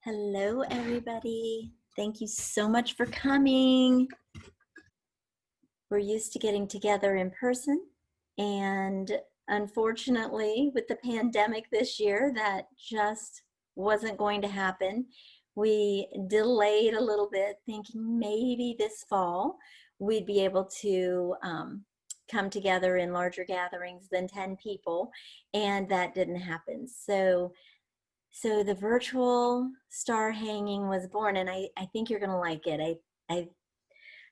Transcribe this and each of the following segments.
Hello, everybody. Thank you so much for coming. We're used to getting together in person, and unfortunately, with the pandemic this year, that just wasn't going to happen. We delayed a little bit, thinking maybe this fall we'd be able to come together in larger gatherings than 10 people, and that didn't happen. So the virtual star hanging was born, and I think you're going to like it. I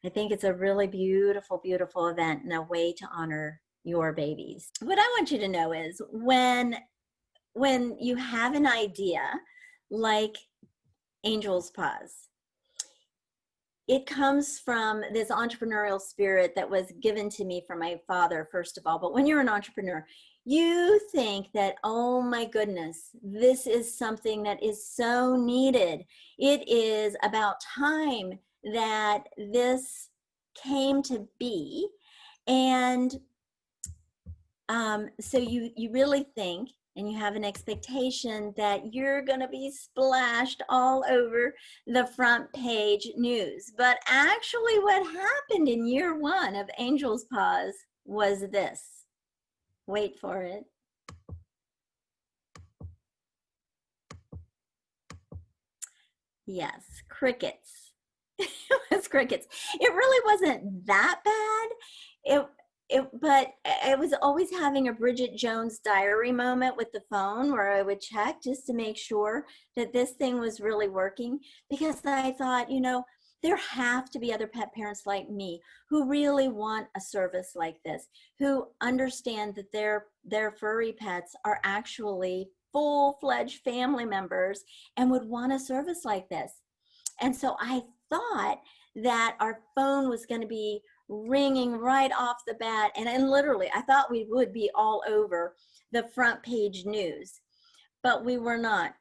think it's a really beautiful, beautiful event and a way to honor your babies. What I want you to know is when you have an idea like Angel's Paws, it comes from this entrepreneurial spirit that was given to me from my father, first of all. But when you're an entrepreneur, you think that, oh my goodness, this is something that is so needed. It is about time that this came to be. And so you really think and you have an expectation that you're going to be splashed all over the front page news. But actually what happened in year one of Angel's Paws was this. Wait for it. Yes, crickets. It was crickets. It really wasn't that bad. But I was always having a Bridget Jones diary moment with the phone where I would check just to make sure that this thing was really working, because I thought, there have to be other pet parents like me who really want a service like this, who understand that their furry pets are actually full-fledged family members and would want a service like this. And so I thought that our phone was going to be ringing right off the bat. And literally, I thought we would be all over the front page news, but we were not.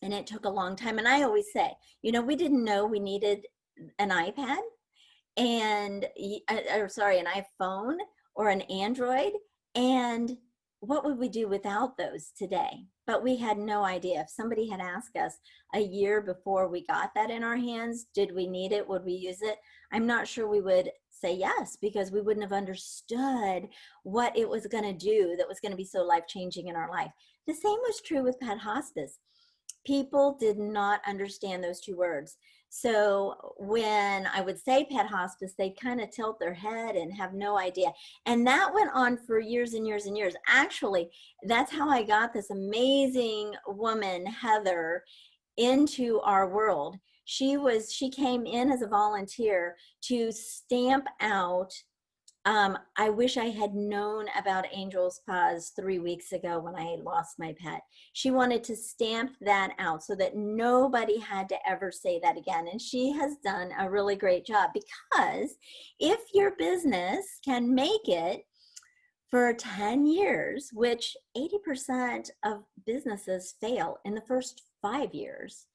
And it took a long time. And I always say, we didn't know we needed an iPad an iPhone or an Android. And what would we do without those today? But we had no idea. If somebody had asked us a year before we got that in our hands, did we need it? Would we use it? I'm not sure we would say yes, because we wouldn't have understood what it was going to do that was going to be so life-changing in our life. The same was true with pet hospice. People did not understand those two words. So when I would say pet hospice, they'd kind of tilt their head and have no idea. And that went on for years and years and years. Actually, that's how I got this amazing woman, Heather, into our world. She came in as a volunteer to stamp out. I wish I had known about Angel's Paws 3 weeks ago when I lost my pet. She wanted to stamp that out so that nobody had to ever say that again. And she has done a really great job, because if your business can make it for 10 years, which 80% of businesses fail in the first 5 years,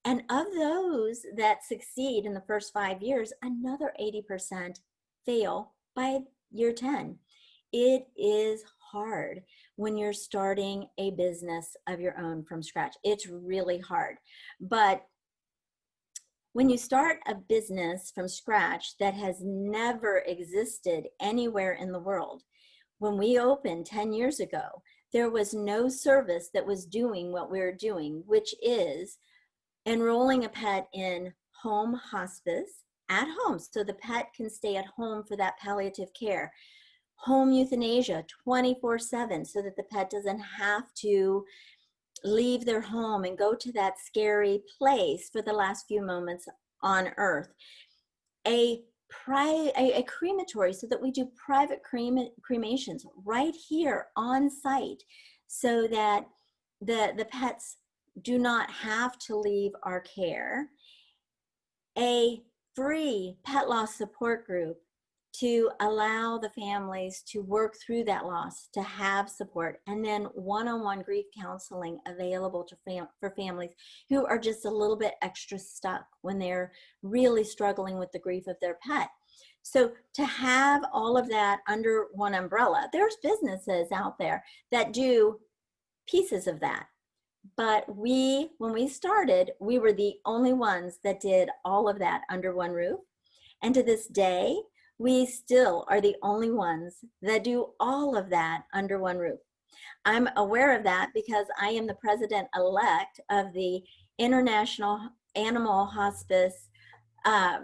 and of those that succeed in the first 5 years, another 80% fail by year 10. It is hard when you're starting a business of your own from scratch. It's really hard. But when you start a business from scratch that has never existed anywhere in the world, when we opened 10 years ago, there was no service that was doing what we're doing, which is enrolling a pet in home hospice at home, so the pet can stay at home for that palliative care. Home euthanasia 24/7, so that the pet doesn't have to leave their home and go to that scary place for the last few moments on earth. A crematory, so that we do private cremations right here on site, so that the pets do not have to leave our care. A free pet loss support group to allow the families to work through that loss, to have support, and then one-on-one grief counseling available for families who are just a little bit extra stuck when they're really struggling with the grief of their pet. So to have all of that under one umbrella, there's businesses out there that do pieces of that. But when we started, we were the only ones that did all of that under one roof. And to this day, we still are the only ones that do all of that under one roof. I'm aware of that because I am the president-elect of the International Animal Hospice, uh,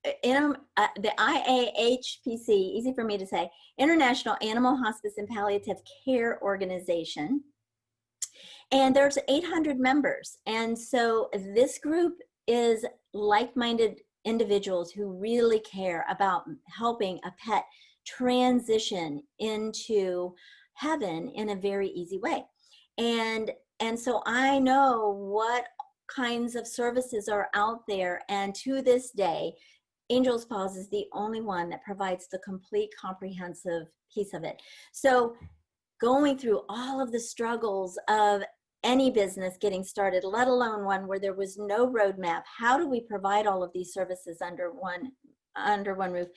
the IAHPC, easy for me to say, International Animal Hospice and Palliative Care Organization. And there's 800 members. And so this group is like-minded individuals who really care about helping a pet transition into heaven in a very easy way. And so I know what kinds of services are out there. And to this day, Angel's Paws is the only one that provides the complete comprehensive piece of it. So going through all of the struggles of any business getting started, let alone one where there was no roadmap, how do we provide all of these services under one roof,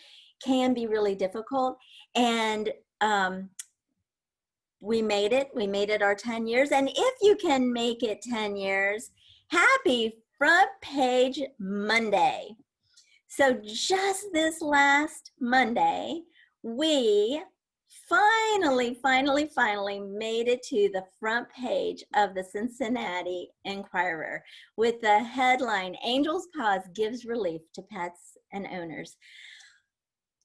can be really difficult. And we made it our 10 years. And if you can make it 10 years, happy Front Page Monday. So just this last Monday, we finally made it to the front page of the Cincinnati Enquirer with the headline, Angel's Paws gives relief to pets and owners.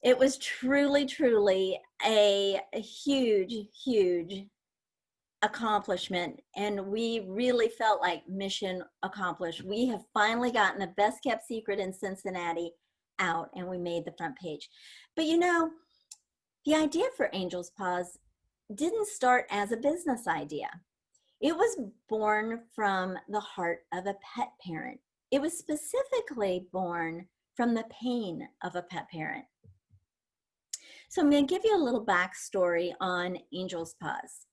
It was truly a huge accomplishment, and we really felt like mission accomplished. We have finally gotten the best kept secret in Cincinnati out, and we made the front page. But you know, the idea for Angel's Paws didn't start as a business idea. It was born from the heart of a pet parent. It was specifically born from the pain of a pet parent. So I'm going to give you a little backstory on Angel's Paws.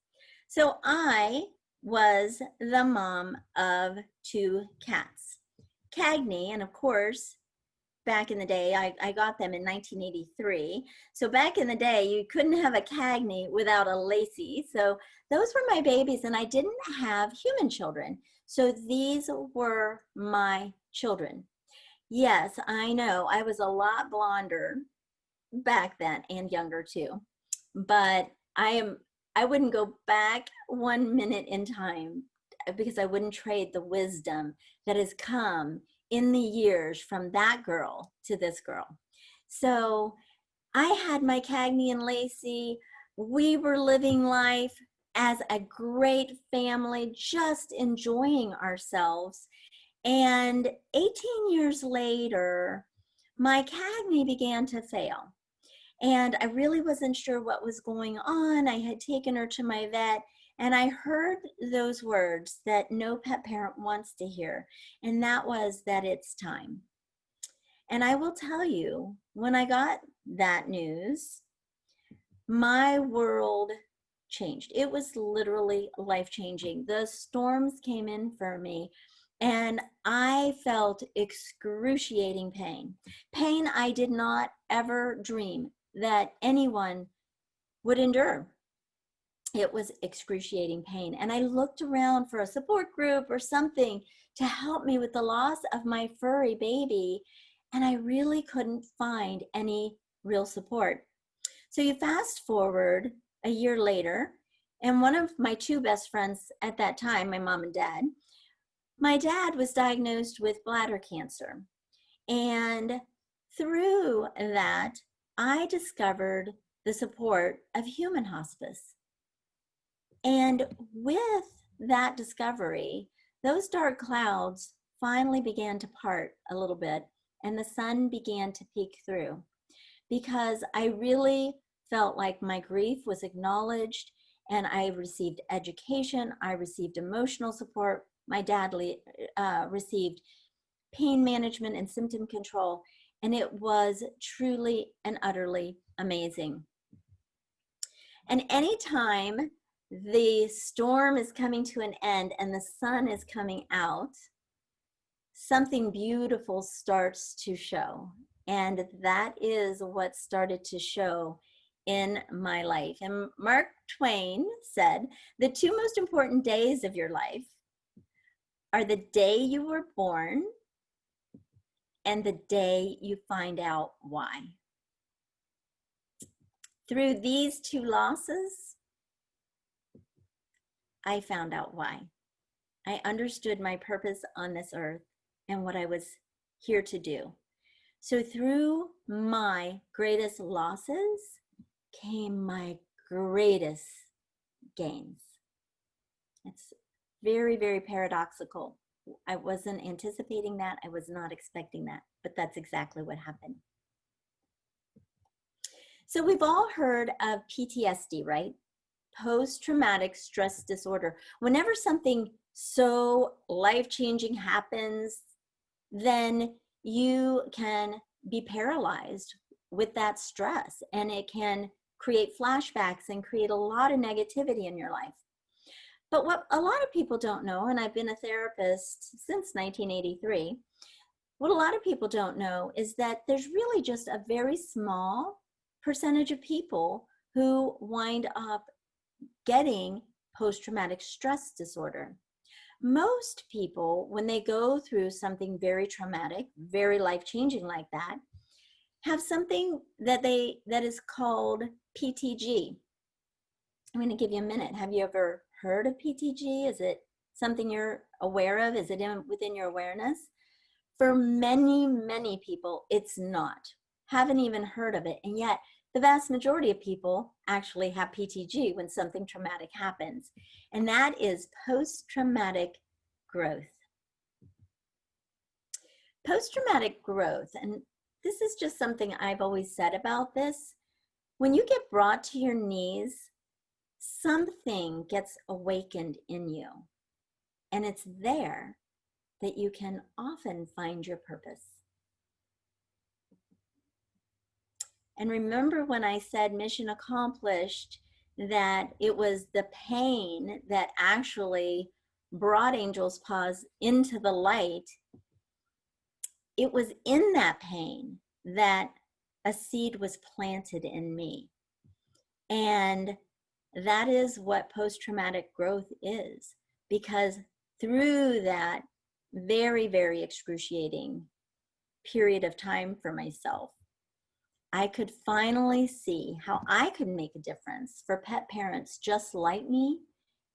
So I was the mom of 2 cats, Cagney, and of course, back in the day, I got them in 1983. So back in the day, you couldn't have a Cagney without a Lacey. So those were my babies, and I didn't have human children. So these were my children. Yes, I know, I was a lot blonder back then and younger too. But I wouldn't go back 1 minute in time because I wouldn't trade the wisdom that has come in the years from that girl to this girl. So I had my Cagney and Lacey. We were living life as a great family, just enjoying ourselves. And 18 years later, my Cagney began to fail. And I really wasn't sure what was going on. I had taken her to my vet, and I heard those words that no pet parent wants to hear, and that was that it's time. And I will tell you, when I got that news, my world changed. It was literally life-changing. The storms came in for me, and I felt excruciating pain. Pain I did not ever dream that anyone would endure. It was excruciating pain. And I looked around for a support group or something to help me with the loss of my furry baby, and I really couldn't find any real support. So you fast forward a year later, and one of my 2 best friends at that time, my mom and dad, my dad was diagnosed with bladder cancer. And through that, I discovered the support of human hospice. And with that discovery, those dark clouds finally began to part a little bit, and the sun began to peek through, because I really felt like my grief was acknowledged, and I received education, I received emotional support, my dad received pain management and symptom control, and it was truly and utterly amazing. And anytime the storm is coming to an end and the sun is coming out, something beautiful starts to show. And that is what started to show in my life. And Mark Twain said, the 2 most important days of your life are the day you were born and the day you find out why. Through these two losses, I found out why. I understood my purpose on this earth and what I was here to do. So through my greatest losses came my greatest gains. It's very, very paradoxical. I wasn't anticipating that. I was not expecting that, but that's exactly what happened. So we've all heard of PTSD, right? Post-traumatic stress disorder. Whenever something so life-changing happens, then you can be paralyzed with that stress, and it can create flashbacks and create a lot of negativity in your life. But what a lot of people don't know, and I've been a therapist since 1983, what a lot of people don't know is that there's really just a very small percentage of people who wind up getting post-traumatic stress disorder. Most people, when they go through something very traumatic, very life-changing like that, have something that is called PTG. I'm going to give you a minute. Have you ever heard of PTG? Is it something you're aware of? Is it within your awareness? For many, many people, it's not. Haven't even heard of it. And yet, the vast majority of people actually have PTG when something traumatic happens. And that is post-traumatic growth. Post-traumatic growth, and this is just something I've always said about this. When you get brought to your knees, something gets awakened in you. And it's there that you can often find your purpose. And remember when I said mission accomplished, that it was the pain that actually brought Angel's Paws into the light. It was in that pain that a seed was planted in me. And that is what post-traumatic growth is, because through that very, very excruciating period of time for myself, I could finally see how I could make a difference for pet parents just like me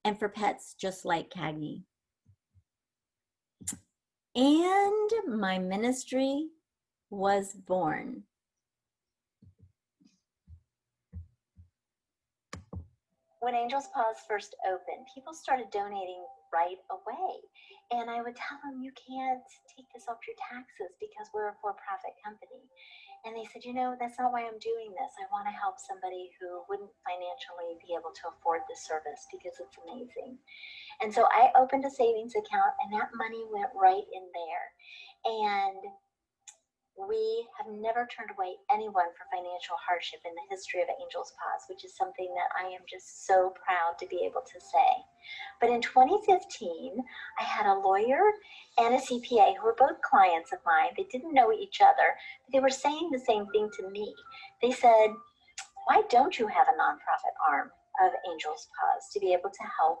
and for pets just like Cagney. And my ministry was born. When Angel's Paws first opened, people started donating right away. And I would tell them, you can't take this off your taxes because we're a for-profit company. And they said, you know, that's not why I'm doing this. I want to help somebody who wouldn't financially be able to afford this service because it's amazing. And so I opened a savings account, and that money went right in there. And we have never turned away anyone for financial hardship in the history of Angel's Paws, which is something that I am just so proud to be able to say. But in 2015, I had a lawyer and a CPA who were both clients of mine. They didn't know each other, but they were saying the same thing to me. They said, why don't you have a nonprofit arm of Angel's Paws to be able to help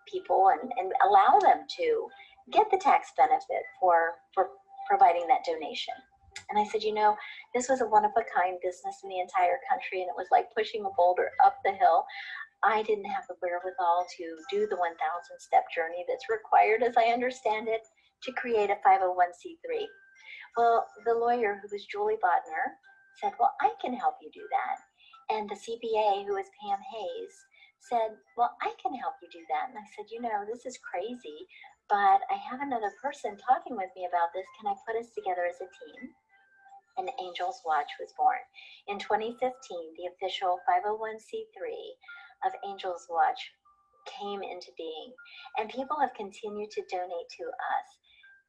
people and allow them to get the tax benefit for providing that donation? And I said, you know, this was a one-of-a-kind business in the entire country, and it was like pushing a boulder up the hill. I didn't have the wherewithal to do the 1,000-step journey that's required, as I understand it, to create a 501c3. Well, the lawyer, who was Julie Botner, said, well, I can help you do that. And the CPA, who was Pam Hayes, said, well, I can help you do that. And I said, you know, this is crazy, but I have another person talking with me about this. Can I put us together as a team? And Angel's Watch was born. In 2015, the official 501c3 of Angel's Watch came into being, and people have continued to donate to us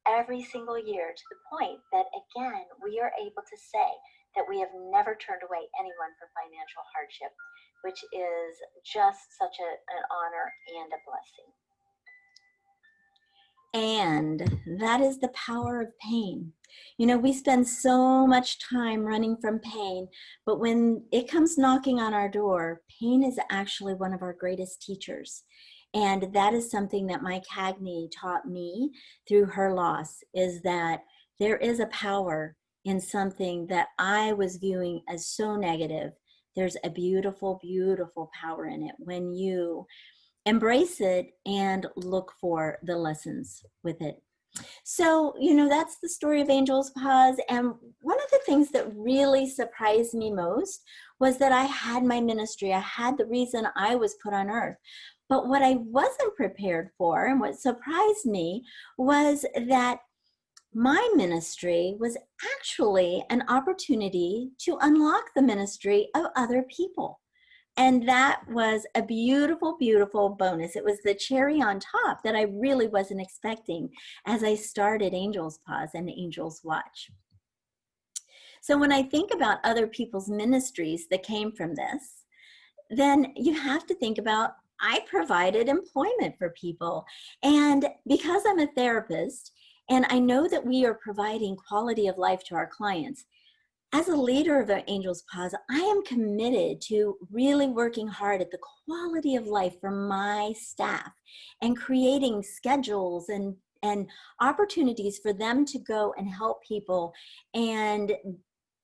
every single year, to the point that, again, we are able to say that we have never turned away anyone for financial hardship, which is just such an honor and a blessing. And that is the power of pain. You know, we spend so much time running from pain, but when it comes knocking on our door, pain is actually one of our greatest teachers. And that is something that Mike Cagney taught me through her loss, is that there is a power in something that I was viewing as so negative. There's a beautiful, beautiful power in it when you embrace it and look for the lessons with it. So, that's the story of Angel's Paws. And one of the things that really surprised me most was that I had my ministry. I had the reason I was put on earth. But what I wasn't prepared for, and what surprised me, was that my ministry was actually an opportunity to unlock the ministry of other people. And that was a beautiful, beautiful bonus. It was the cherry on top that I really wasn't expecting as I started Angel's Paws and Angel's Watch. So when I think about other people's ministries that came from this, then you have to think about, I provided employment for people. And because I'm a therapist and I know that we are providing quality of life to our clients, as a leader of the Angel's Paws, I am committed to really working hard at the quality of life for my staff and creating schedules and opportunities for them to go and help people and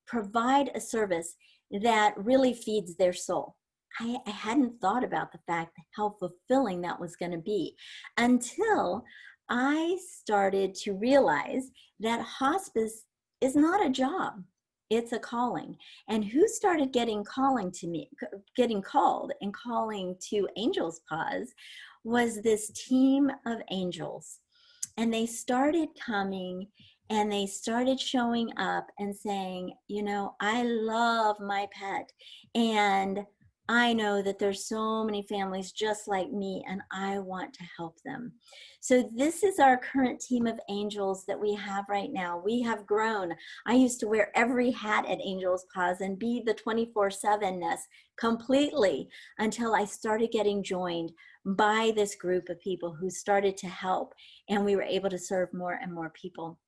provide a service that really feeds their soul. I hadn't thought about the fact how fulfilling that was going to be until I started to realize that hospice is not a job. It's a calling. And who started getting called and calling to Angel's Paws was this team of angels. And they started coming and they started showing up and saying, I love my pet. And I know that there's so many families just like me, and I want to help them. So this is our current team of angels that we have right now. We have grown. I used to wear every hat at Angel's Paws and be the 24/7-ness completely until I started getting joined by this group of people who started to help, and we were able to serve more and more people.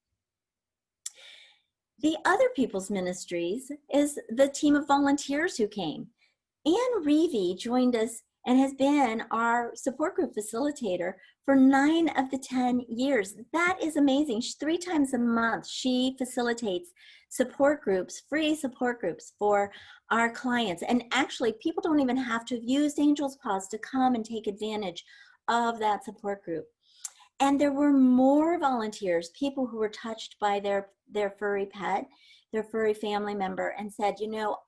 The other people's ministries is the team of volunteers who came. Anne Reevy joined us and has been our support group facilitator for 9 of the 10 years. That is amazing. 3 times a month, she facilitates support groups, free support groups for our clients. And actually, people don't even have to have used Angel's Paws to come and take advantage of that support group. And there were more volunteers, people who were touched by their furry pet, their furry family member, and said,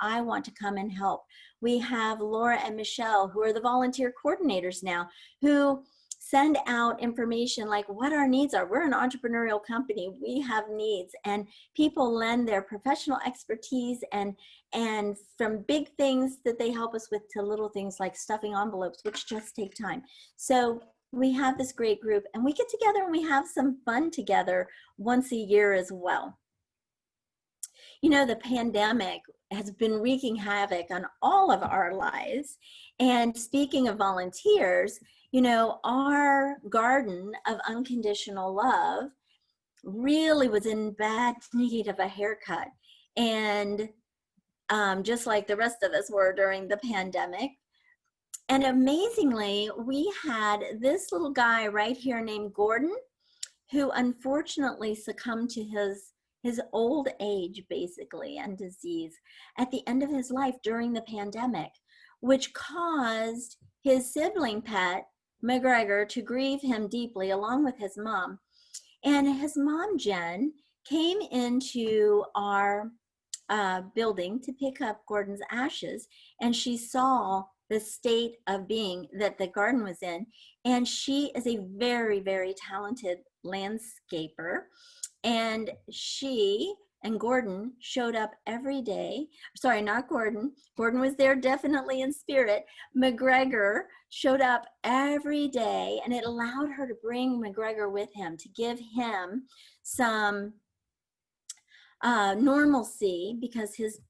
I want to come and help. We have Laura and Michelle, who are the volunteer coordinators now, who send out information like what our needs are. We're an entrepreneurial company. We have needs, and people lend their professional expertise and from big things that they help us with to little things like stuffing envelopes, which just take time. So we have this great group, and we get together and we have some fun together once a year as well. The pandemic has been wreaking havoc on all of our lives. And speaking of volunteers, our garden of unconditional love really was in bad need of a haircut. And just like the rest of us were during the pandemic. And amazingly, we had this little guy right here named Gordon, who unfortunately succumbed to his old age, basically, and disease at the end of his life during the pandemic, which caused his sibling pet, McGregor, to grieve him deeply, along with his mom. And his mom, Jen, came into our building to pick up Gordon's ashes, and she saw the state of being that the garden was in. And she is a very, very talented landscaper. And she and Gordon showed up every day. Sorry, not Gordon. Gordon was there definitely in spirit. McGregor showed up every day, and it allowed her to bring McGregor with him to give him some normalcy, because his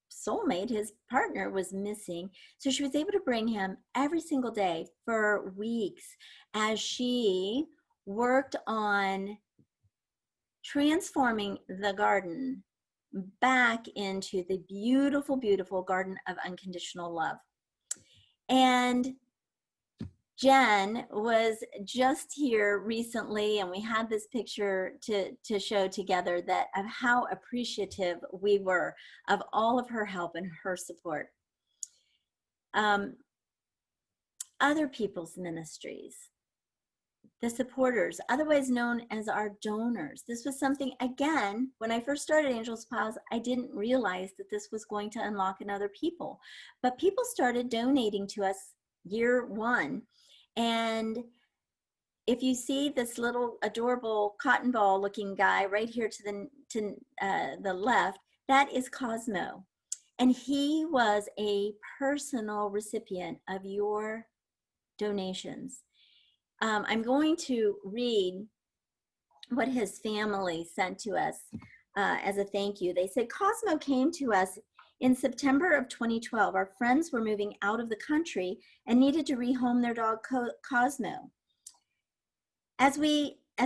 soulmate, his partner, was missing. So she was able to bring him every single day for weeks as she worked on transforming the garden back into the beautiful, beautiful garden of unconditional love. And Jen was just here recently, and we had this picture to show together that of how appreciative we were of all of her help and her support. Other people's ministries, the supporters, otherwise known as our donors. This was something, again, when I first started Angel's Paws, I didn't realize that this was going to unlock in other people. But people started donating to us year one. And if you see this little adorable cotton ball looking guy right here to the left, that is Cosmo. And he was a personal recipient of your donations. I'm going to read what his family sent to us as a thank you. They said, Cosmo came to us in September of 2012. Our friends were moving out of the country and needed to rehome their dog Cosmo. As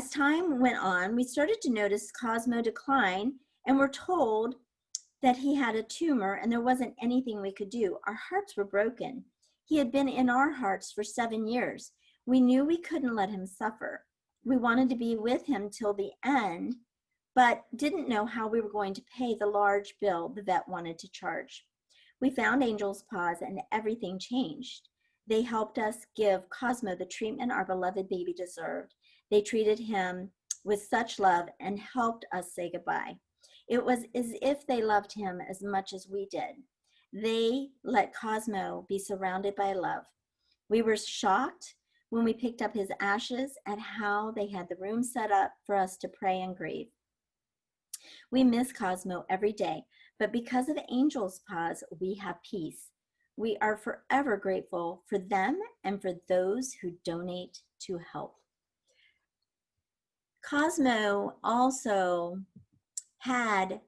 time went on, we started to notice Cosmo decline and were told that he had a tumor and there wasn't anything we could do. Our hearts were broken. He had been in our hearts for 7 years. We knew we couldn't let him suffer. We wanted to be with him till the end, but didn't know how we were going to pay the large bill the vet wanted to charge. We found Angel's Paws and everything changed. They helped us give Cosmo the treatment our beloved baby deserved. They treated him with such love and helped us say goodbye. It was as if they loved him as much as we did. They let Cosmo be surrounded by love. We were shocked when we picked up his ashes at how they had the room set up for us to pray and grieve. We miss Cosmo every day, but because of Angel's Paws, we have peace. We are forever grateful for them and for those who donate to help. Cosmo also had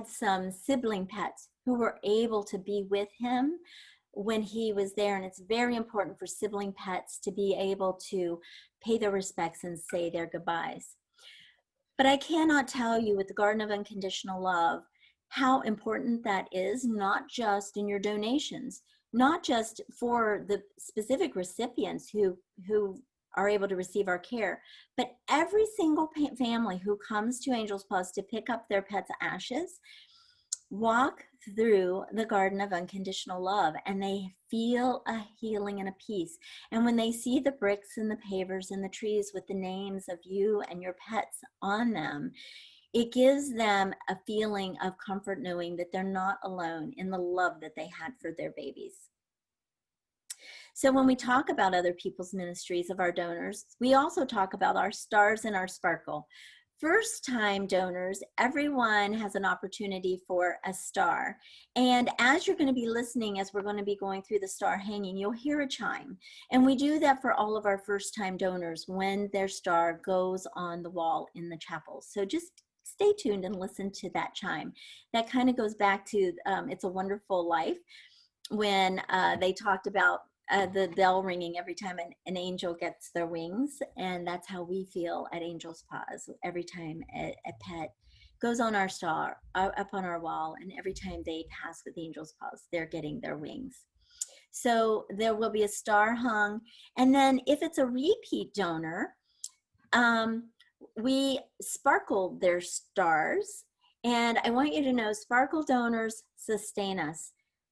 some sibling pets who were able to be with him when he was there, and it's very important for sibling pets to be able to pay their respects and say their goodbyes. But I cannot tell you with the Garden of Unconditional Love how important that is, not just in your donations, not just for the specific recipients who are able to receive our care, but every single family who comes to Angel's Paws to pick up their pet's ashes walk through the Garden of Unconditional Love, and they feel a healing and a peace. And when they see the bricks and the pavers and the trees with the names of you and your pets on them, it gives them a feeling of comfort knowing that they're not alone in the love that they had for their babies. So when we talk about other people's ministries of our donors, we also talk about our stars and our sparkle. First-time donors, everyone has an opportunity for a star. And as you're going to be listening, as we're going to be going through the star hanging, you'll hear a chime. And we do that for all of our first-time donors when their star goes on the wall in the chapel. So just stay tuned and listen to that chime. That kind of goes back to It's a Wonderful Life, when they talked about the bell ringing every time an angel gets their wings, and that's how we feel at Angel's Paws every time a pet goes on our star, up on our wall, and every time they pass with Angel's Paws, they're getting their wings. So there will be a star hung, and then if it's a repeat donor, we sparkle their stars, and I want you to know sparkle donors sustain us.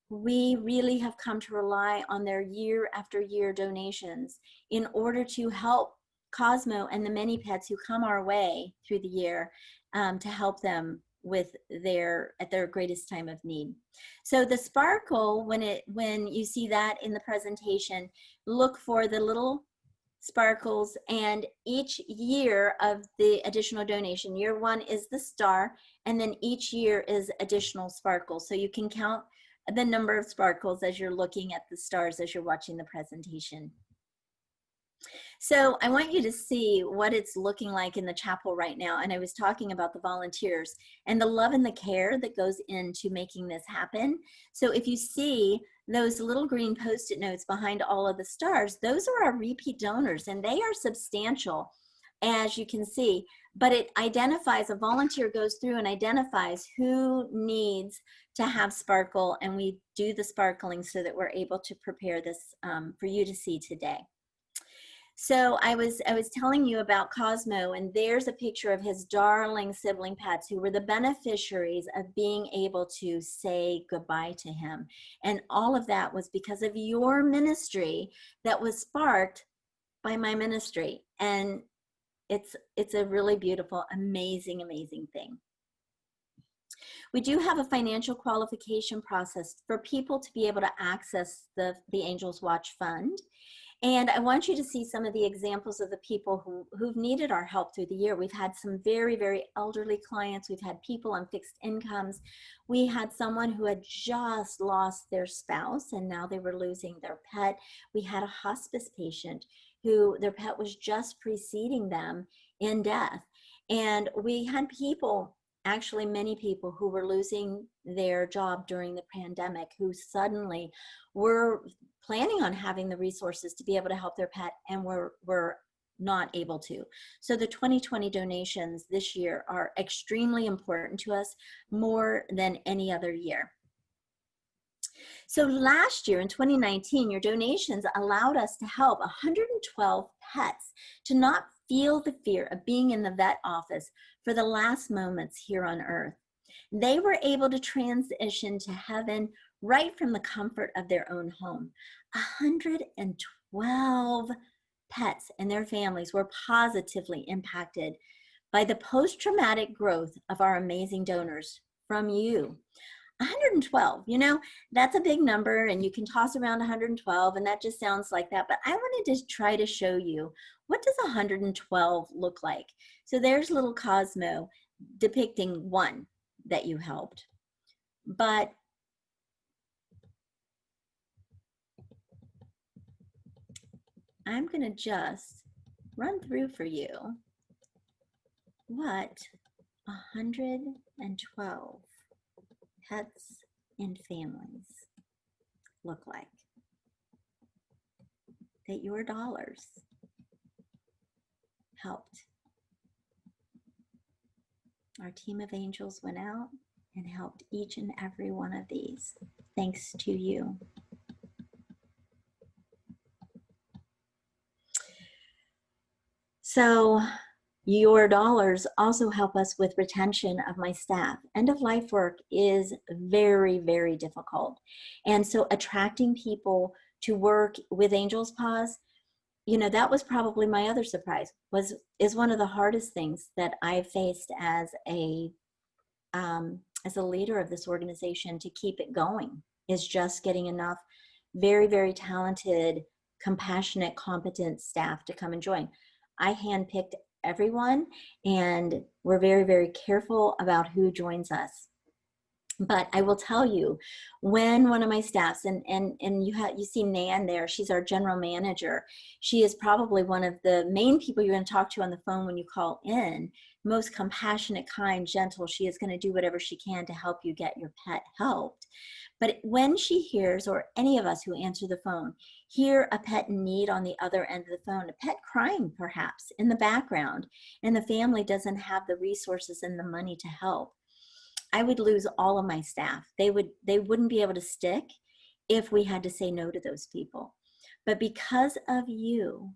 We really have come to rely on their year after year donations in order to help Cosmo and the many pets who come our way through the year to help them with at their greatest time of need. So the sparkle, when you see that in the presentation, look for the little sparkles, and each year of the additional donation, year one is the star, and then each year is additional sparkles. So you can count the number of sparkles as you're looking at the stars as you're watching the presentation. So I want you to see what it's looking like in the chapel right now. And I was talking about the volunteers and the love and the care that goes into making this happen. So if you see those little green Post-it notes behind all of the stars, those are our repeat donors, and they are substantial, as you can see. but it identifies, a volunteer goes through and identifies who needs to have sparkle, and we do the sparkling so that we're able to prepare this for you to see today. So I was telling you about Cosmo, and there's a picture of his darling sibling pets who were the beneficiaries of being able to say goodbye to him. And all of that was because of your ministry that was sparked by my ministry. And it's a really beautiful, amazing, amazing thing. We do have a financial qualification process for people to be able to access the Angels Watch Fund. And I want you to see some of the examples of the people who've needed our help through the year. We've had some very, very elderly clients. We've had people on fixed incomes. We had someone who had just lost their spouse and now they were losing their pet. We had a hospice patient who their pet was just preceding them in death. And we had people, actually many people, who were losing their job during the pandemic, who suddenly were planning on having the resources to be able to help their pet and were not able to. So the 2020 donations this year are extremely important to us, more than any other year. So last year in 2019, your donations allowed us to help 112 pets to not feel the fear of being in the vet office for the last moments here on earth. They were able to transition to heaven right from the comfort of their own home. 112 pets and their families were positively impacted by the post-traumatic growth of our amazing donors from you. 112, you know, that's a big number, and you can toss around 112 and that just sounds like that, but I wanted to try to show you, what does 112 look like? So there's little Cosmo depicting one that you helped, but I'm going to just run through for you what 112 pets and families look like that your dollars helped. Our team of angels went out and helped each and every one of these, thanks to you. So your dollars also help us with retention of my staff. End of life work is very, very difficult. And so attracting people to work with Angels Paws, you know, that was probably my other surprise, is one of the hardest things that I've faced as a leader of this organization to keep it going, is just getting enough very, very talented, compassionate, competent staff to come and join. I handpicked everyone, and we're very, very careful about who joins us. But I will tell you, when one of my staffs, and you see Nan there, she's our general manager. She is probably one of the main people you're going to talk to on the phone when you call in. Most compassionate, kind, gentle. She is going to do whatever she can to help you get your pet helped. But when she hears, or any of us who answer the phone, hear a pet in need on the other end of the phone, a pet crying perhaps in the background, and the family doesn't have the resources and the money to help, I would lose all of my staff. They wouldn't be able to stick if we had to say no to those people. But because of you,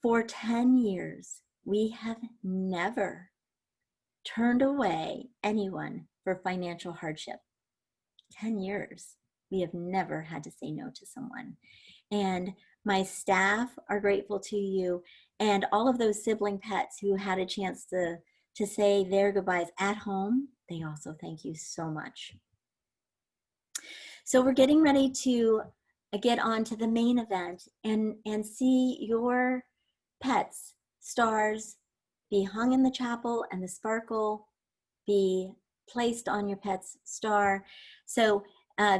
for 10 years, we have never turned away anyone for financial hardship. 10 years, we have never had to say no to someone. And my staff are grateful to you, and all of those sibling pets who had a chance to say their goodbyes at home, they also thank you so much. So we're getting ready to get on to the main event and see your pets' stars be hung in the chapel and the sparkle be placed on your pet's star. So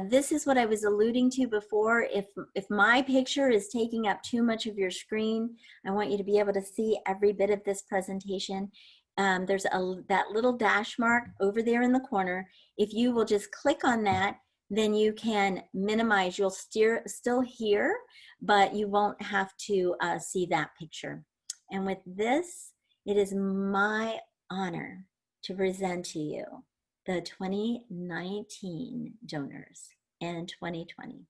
this is what I was alluding to before. If my picture is taking up too much of your screen, I want you to be able to see every bit of this presentation. There's that little dash mark over there in the corner. If you will just click on that, then you can minimize. You'll still hear, but you won't have to see that picture. And with this It is my honor to present to you the 2019 donors and 2020.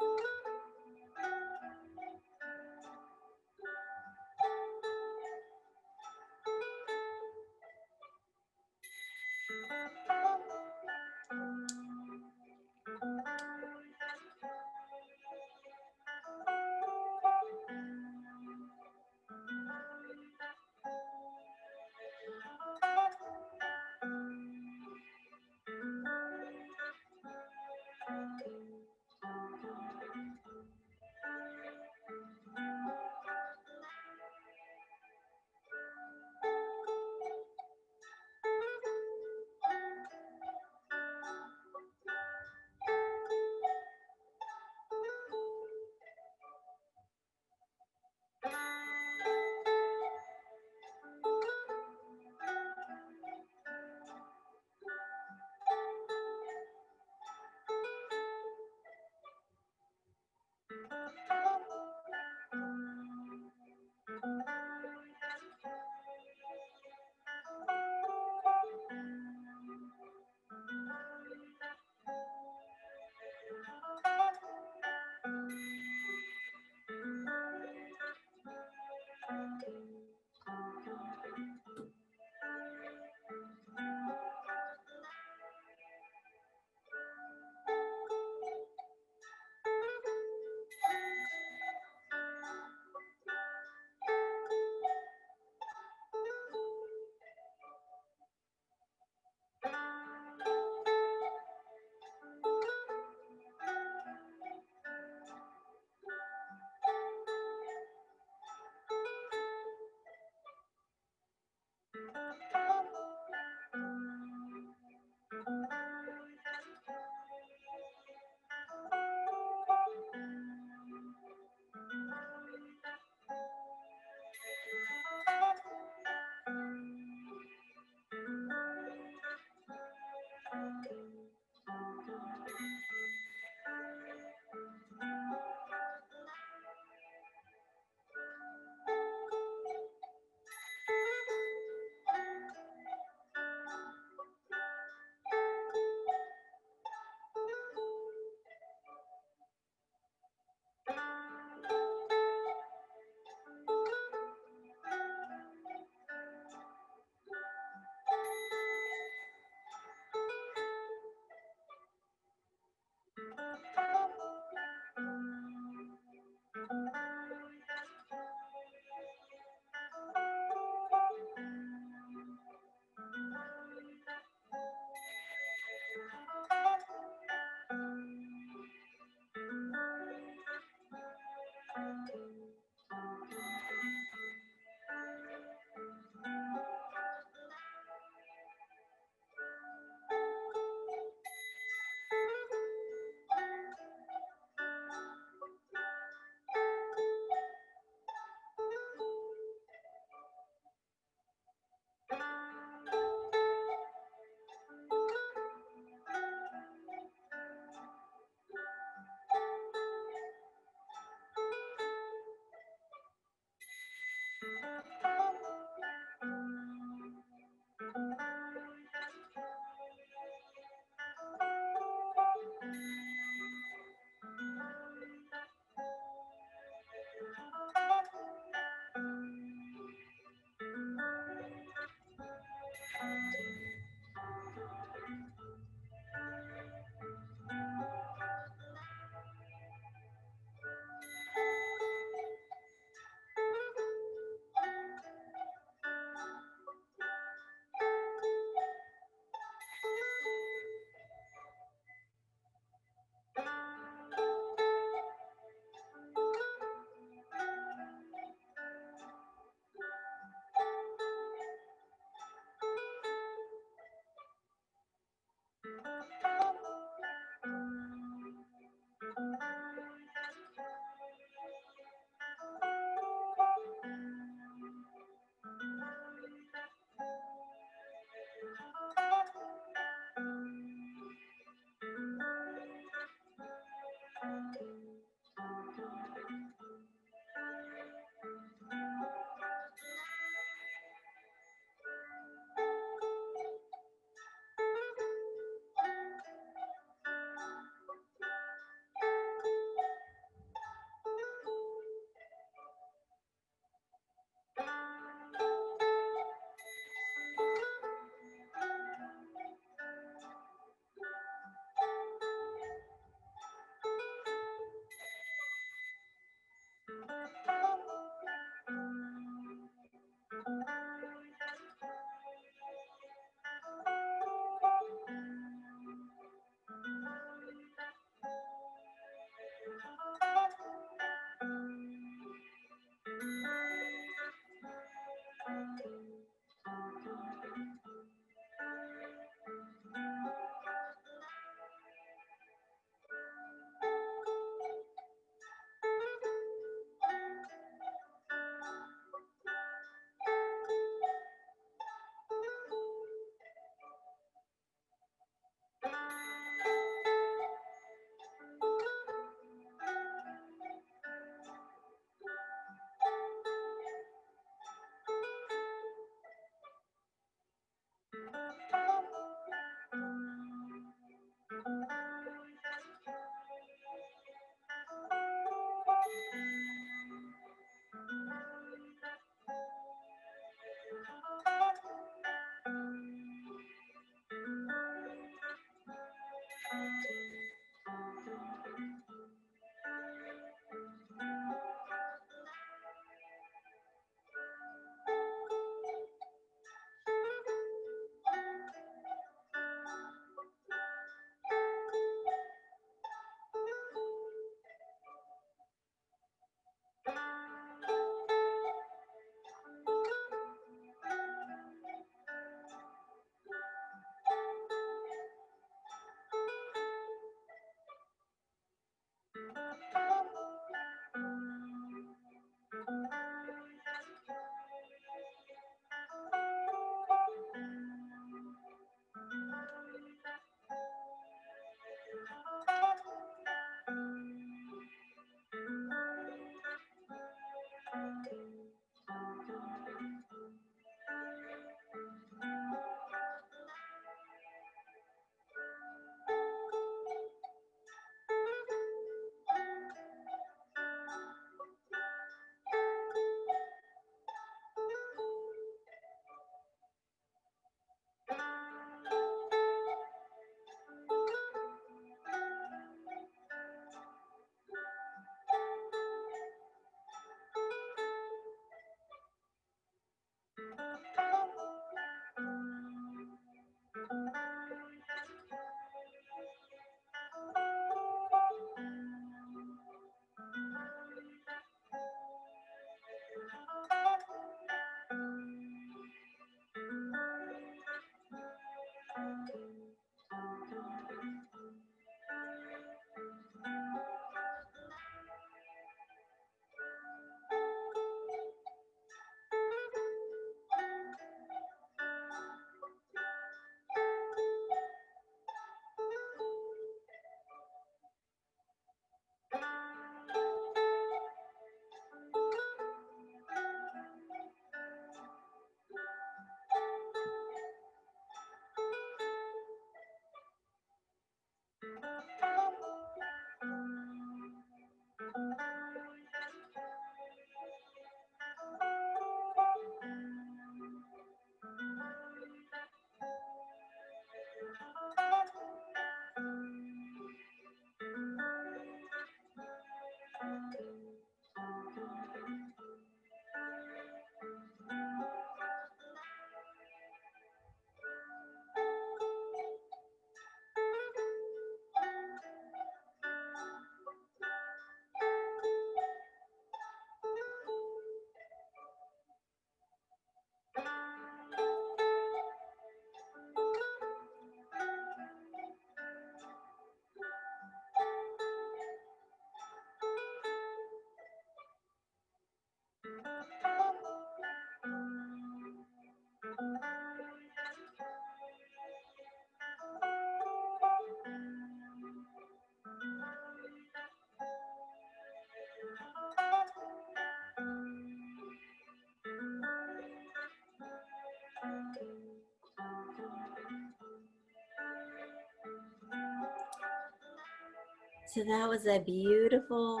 So that was a beautiful,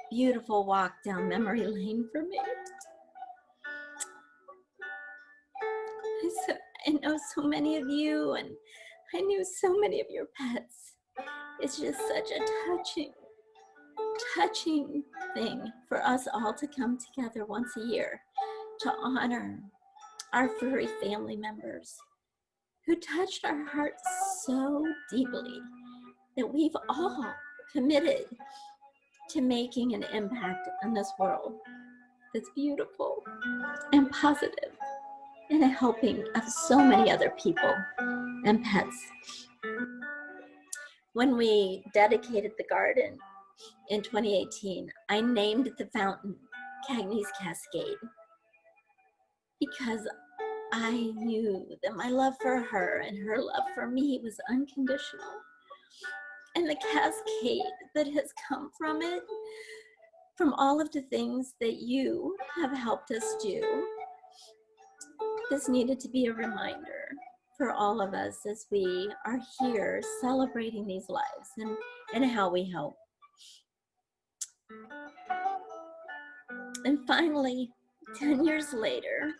beautiful walk down memory lane for me. I know so many of you, and I knew so many of your pets. It's just such a touching thing for us all to come together once a year to honor our furry family members who touched our hearts so deeply that we've all committed to making an impact on this world that's beautiful and positive and a helping of so many other people and pets. When we dedicated the garden in 2018, I named the fountain Cagney's Cascade because I knew that my love for her and her love for me was unconditional. And the cascade that has come from it, from all of the things that you have helped us do, this needed to be a reminder for all of us as we are here celebrating these lives and how we help. And finally, 10 years later,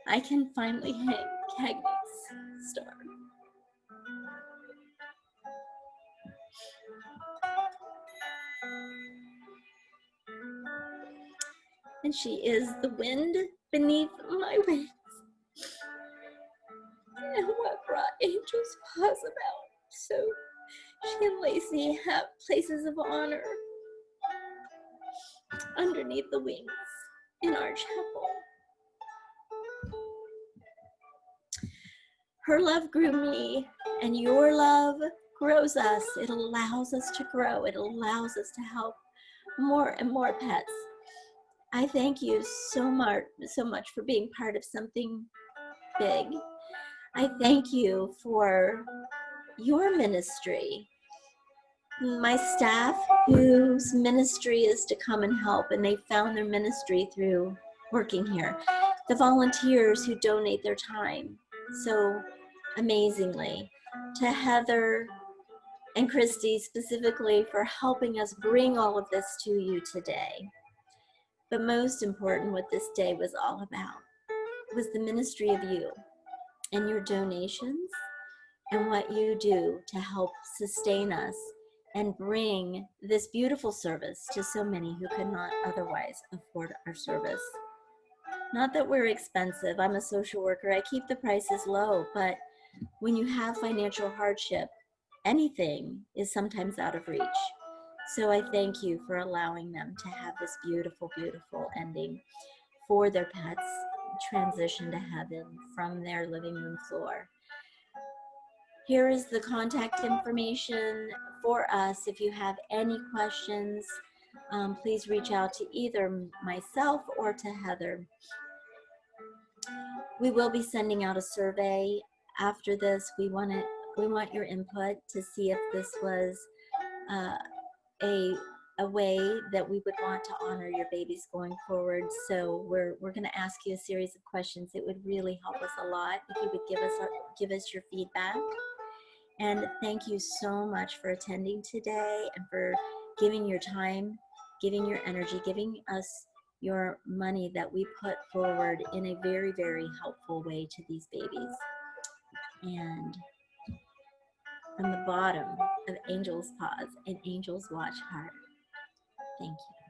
I can finally hang Cagney's star. And she is the wind beneath my wings, and what brought Angel's Paws about, so she and Lacey have places of honor underneath the wings in our chapel. Her love grew me, and your love grows us. It allows us to grow. It allows us to help more and more pets. I thank you so much for being part of something big. I thank you for your ministry. My staff, whose ministry is to come and help, and they found their ministry through working here. The volunteers who donate their time so amazingly. To Heather and Christy specifically for helping us bring all of this to you today. But most important, what this day was all about was the ministry of you and your donations and what you do to help sustain us and bring this beautiful service to so many who could not otherwise afford our service. Not that we're expensive. I'm a social worker. I keep the prices low, but when you have financial hardship, anything is sometimes out of reach. So I thank you for allowing them to have this beautiful, beautiful ending for their pets transition to heaven from their living room floor. Here is the contact information for us. If you have any questions, please reach out to either myself or to Heather. We will be sending out a survey after this. We want your input to see if this was a way that we would want to honor your babies going forward. So we're going to ask you a series of questions. It would really help us a lot if you would give us your feedback. And thank you so much for attending today and for giving your time, giving your energy, giving us your money that we put forward in a very, very helpful way to these babies. And on the bottom of Angel's Paws and Angel's Watch heart. Thank you.